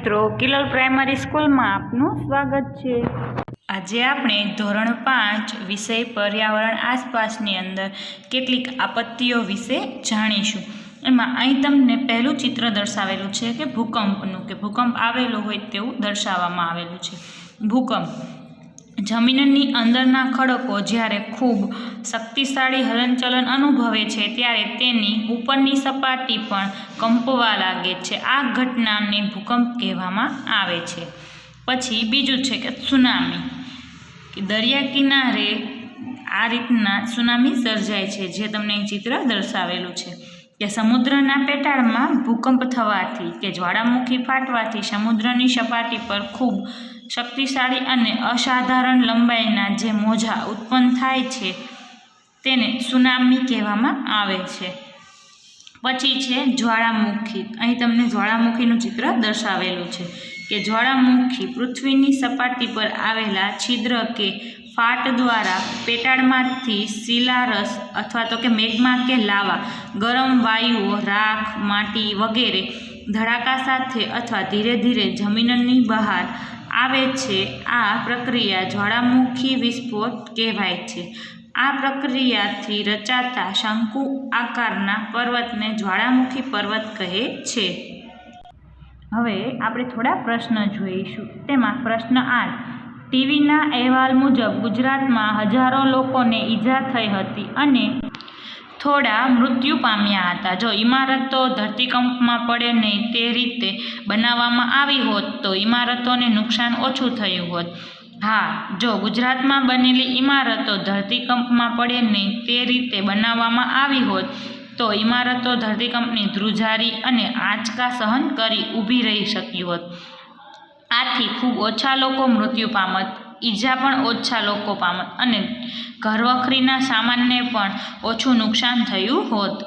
મિત્રો, કિલોલ પ્રાઇમરી સ્કૂલમાં આપનું સ્વાગત છે। આજે આપણે ધોરણ 5 વિષય પર્યાવરણ આસપાસની અંદર કેટલીક આપત્તિઓ વિશે જાણીશું। એમાં અહીં તમને પહેલું ચિત્ર દર્શાવેલું છે કે ભૂકંપનું, કે ભૂકંપ આવેલો હોય તેવું દર્શાવવામાં આવેલું છે। ભૂકંપ જમીનની અંદરના ખડકો જ્યારે ખૂબ શક્તિશાળી હલનચલન અનુભવે છે ત્યારે તેની ઉપરની સપાટી પણ કંપવા લાગે છે। આ ઘટનાને ભૂકંપ કહેવામાં આવે છે। પછી બીજું છે કે સુનામી, કે દરિયા કિનારે આ રીતના સુનામી સર્જાય છે, જે તમને ચિત્ર દર્શાવેલું છે કે સમુદ્રના પેટાળમાં ભૂકંપ થવાથી કે જ્વાળામુખી ફાટવાથી સમુદ્રની સપાટી પર ખૂબ શક્તિશાળી અને અસાધારણ લંબાઈના જે મોજાં ઉત્પન્ન થાય છે તેને સુનામી કહેવામાં આવે છે। પછી છે જ્વાળામુખી। અહીં તમને જ્વાળામુખીનું ચિત્ર દર્શાવેલું છે કે જ્વાળામુખી પૃથ્વીની સપાટી પર આવેલા છિદ્ર કે ફાટ દ્વારા પેટાળમાંથી શિલારસ અથવા તો કે મેગ્મા કે લાવા, ગરમ વાયુઓ, રાખ, માટી વગેરે ધડાકા સાથે અથવા ધીરે ધીરે જમીનની બહાર આવે છે। આ પ્રક્રિયા જ્વાળામુખી વિસ્ફોટ કહેવાય છે। આ પ્રક્રિયાથી રચાતા શંકુ આકારના પર્વતને જ્વાળામુખી પર્વત કહે છે। હવે આપણે થોડા પ્રશ્ન જોઈશું। તેમાં પ્રશ્ન 8, ટીવીના અહેવાલ મુજબ ગુજરાતમાં હજારો લોકોને ઈજા થઈ હતી અને થોડા મૃત્યુ પામ્યા હતા। જો ઇમારતો ધરતીકંપમાં પડે નહીં તે રીતે બનાવવામાં આવી હોત તો ઇમારતોને નુકસાન ઓછું થયું હોત। હા, જો ગુજરાતમાં બનેલી ઇમારતો ધરતીકંપમાં પડે નહીં તે રીતે બનાવવામાં આવી હોત તો ઇમારતો ધરતીકંપની ધ્રુજારી અને આંચકા સહન કરી ઊભી રહી શકી હોત। આથી ખૂબ ઓછા લોકો મૃત્યુ પામત, ઈજા પણ ઓછા લોકો પામત અને ઘરવખરીના સામાનને પણ ઓછું નુકસાન થયું હોત।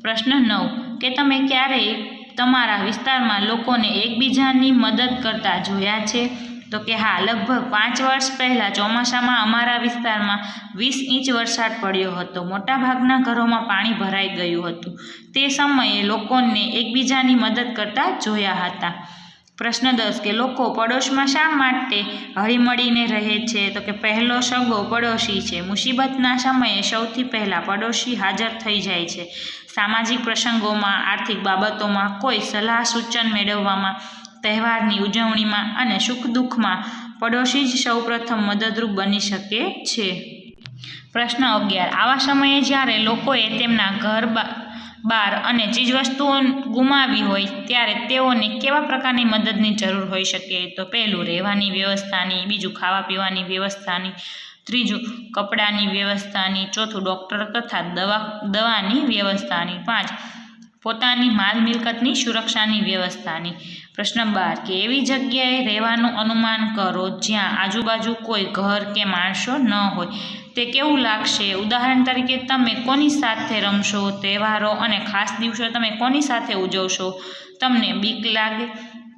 પ્રશ્ન 9, કે તમે ક્યારેય તમારા વિસ્તારમાં લોકોને એકબીજાની મદદ કરતા જોયા છે? તો કે હા, લગભગ 5 વર્ષ પહેલાં ચોમાસામાં અમારા વિસ્તારમાં 20 ઇંચ વરસાદ પડ્યો હતો। મોટાભાગના ઘરોમાં પાણી ભરાઈ ગયું હતું। તે સમયે લોકોને એકબીજાની મદદ કરતા જોયા હતા। પ્રશ્ન 10, કે લોકો પડોશમાં શા માટે હળીમળીને રહે છે? તો કે પહેલો સગો પડોશી છે। મુસીબતના સમયે સૌથી પહેલાં પડોશી હાજર થઈ જાય છે। સામાજિક પ્રસંગોમાં, આર્થિક બાબતોમાં, કોઈ સલાહ સૂચન મેળવવામાં, તહેવારની ઉજવણીમાં અને સુખ દુઃખમાં પડોશી જ સૌપ્રથમ મદદરૂપ બની શકે છે। પ્રશ્ન 11, આવા સમયે જ્યારે લોકોએ તેમના ઘર બાર અને ચીજવસ્તુઓ ગુમાવી હોય ત્યારે તેઓને કેવા પ્રકારની મદદની જરૂર હોઈ શકે? તો પહેલું રહેવાની વ્યવસ્થાની, બીજું ખાવા પીવાની વ્યવસ્થાની, ત્રીજું કપડાની વ્યવસ્થાની, ચોથું ડૉક્ટર તથા દવાની વ્યવસ્થાની, 5 પોતાની માલ મિલકતની સુરક્ષાની વ્યવસ્થાની। પ્રશ્ન 12, કે એવી જગ્યાએ રહેવાનું અનુમાન કરો જ્યાં આજુબાજુ કોઈ ઘર કે માણસો ન હોય, તે કેવું લાગશે? ઉદાહરણ તરીકે તમે કોની સાથે રમશો? તહેવારો અને ખાસ દિવસો તમે કોની સાથે ઉજવશો? તમને બીક લાગે?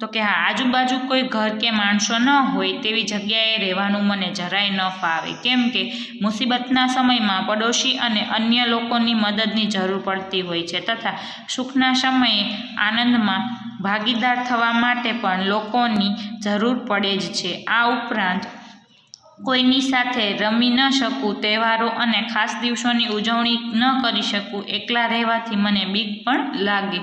તો કે હા, આજુબાજુ કોઈ ઘર કે માણસો ન હોય તેવી જગ્યાએ રહેવાનું મને જરાય ન ફાવે, કેમ કે મુસીબતના સમયમાં પડોશી અને અન્ય લોકોની મદદની જરૂર પડતી હોય છે તથા સુખના સમયે આનંદમાં ભાગીદાર થવા માટે પણ લોકોની જરૂર પડે જ છે। આ ઉપરાંત કોઈની સાથે રમી ન શકું, તહેવારો અને ખાસ દિવસોની ઉજવણી ન કરી શકું, એકલા રહેવાથી મને બીક પણ લાગે।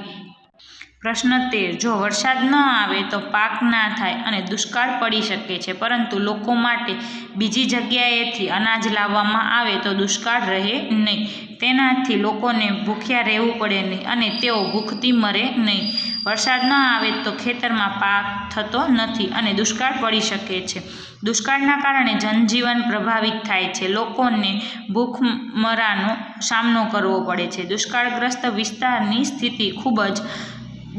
પ્રશ્ન 13, જો વરસાદ ન આવે તો પાક ના થાય અને દુષ્કાળ પડી શકે છે, પરંતુ લોકો માટે બીજી જગ્યાએથી અનાજ લાવવામાં આવે તો દુષ્કાળ રહે નહીં, તેનાથી લોકોને ભૂખ્યા રહેવું પડે નહીં અને તેઓ ભૂખથી મરે નહીં। વરસાદ ન આવે તો ખેતરમાં પાક થતો નથી અને દુષ્કાળ પડી શકે છે। દુષ્કાળના કારણે જનજીવન પ્રભાવિત થાય છે, લોકોને ભૂખમરાનો સામનો કરવો પડે છે। દુષ્કાળગ્રસ્ત વિસ્તારની સ્થિતિ ખૂબ જ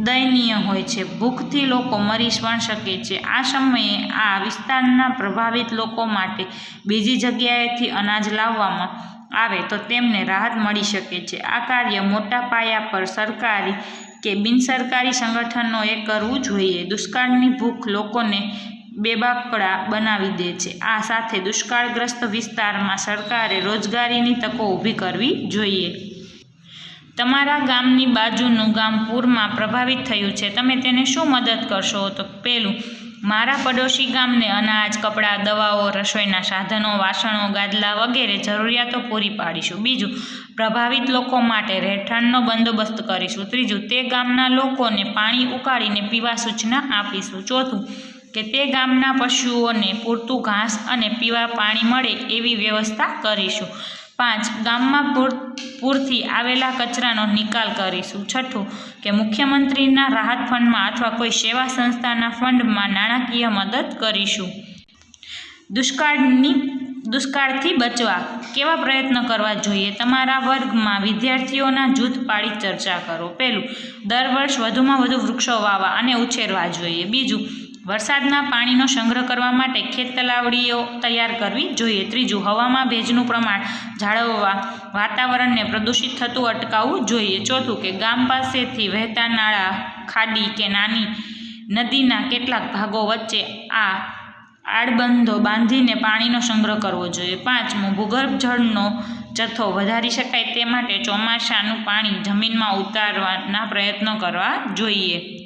દયનીય હોય છે, ભૂખથી લોકો મરી પણ શકે છે। આ સમયે આ વિસ્તારના પ્રભાવિત લોકો માટે બીજી જગ્યાએથી અનાજ લાવવામાં આવે તો તેમને રાહત મળી શકે છે। આ કાર્ય મોટા પાયા પર સરકારી કે બિનસરકારી સંગઠનોએ કરવું જોઈએ। દુષ્કાળની ભૂખ લોકોને બેબાકળા બનાવી દે છે। આ સાથે દુષ્કાળગ્રસ્ત વિસ્તારમાં સરકારે રોજગારીની તકો ઊભી કરવી જોઈએ। તમારા ગામની બાજુનું ગામ પૂરમાં પ્રભાવિત થયું છે, તમે તેને શું મદદ કરશો? તો પહેલું, મારા પડોશી ગામને અનાજ, કપડાં, દવાઓ, રસોઈના સાધનો, વાસણો, ગાદલા વગેરે જરૂરિયાતો પૂરી પાડીશું. બીજું, પ્રભાવિત લોકો માટે રહેઠાણનો બંદોબસ્ત કરીશું. ત્રીજું, તે ગામના લોકોને પાણી ઉકાળીને પીવા સૂચના આપીશું. ચોથું, કે તે ગામના પશુઓને પૂરતું ઘાસ અને પીવા પાણી મળે એવી વ્યવસ્થા કરીશું. 5, ગામમાં પૂરથી આવેલા કચરાનો નિકાલ કરીશું. છઠ્ઠું, કે મુખ્યમંત્રીના રાહત ફંડમાં અથવા કોઈ સેવા સંસ્થાના ફંડમાં નાણાકીય મદદ કરીશું. દુષ્કાળથી બચવા કેવા પ્રયત્ન કરવા જોઈએ? તમારા વર્ગમાં વિદ્યાર્થીઓના જૂથ પાડી ચર્ચા કરો. પહેલું, દર વર્ષ વધુમાં વધુ વૃક્ષો વાવવા અને ઉછેરવા જોઈએ. બીજું, વરસાદના પાણીનો સંગ્રહ કરવા માટે ખેત તલાવડીઓ તૈયાર કરવી જોઈએ. ત્રીજું, હવામાં ભેજનું પ્રમાણ જાળવવા વાતાવરણને પ્રદૂષિત થતું અટકાવવું જોઈએ. ચોથું, કે ગામ પાસેથી વહેતા નાળા, ખાડી કે નાની નદીના કેટલાક ભાગો વચ્ચે આડબંધો બાંધીને પાણીનો સંગ્રહ કરવો જોઈએ. 5મું, ભૂગર્ભ જળનો જથ્થો વધારી શકાય તે માટે ચોમાસાનું પાણી જમીનમાં ઉતારવાના પ્રયત્નો કરવા જોઈએ.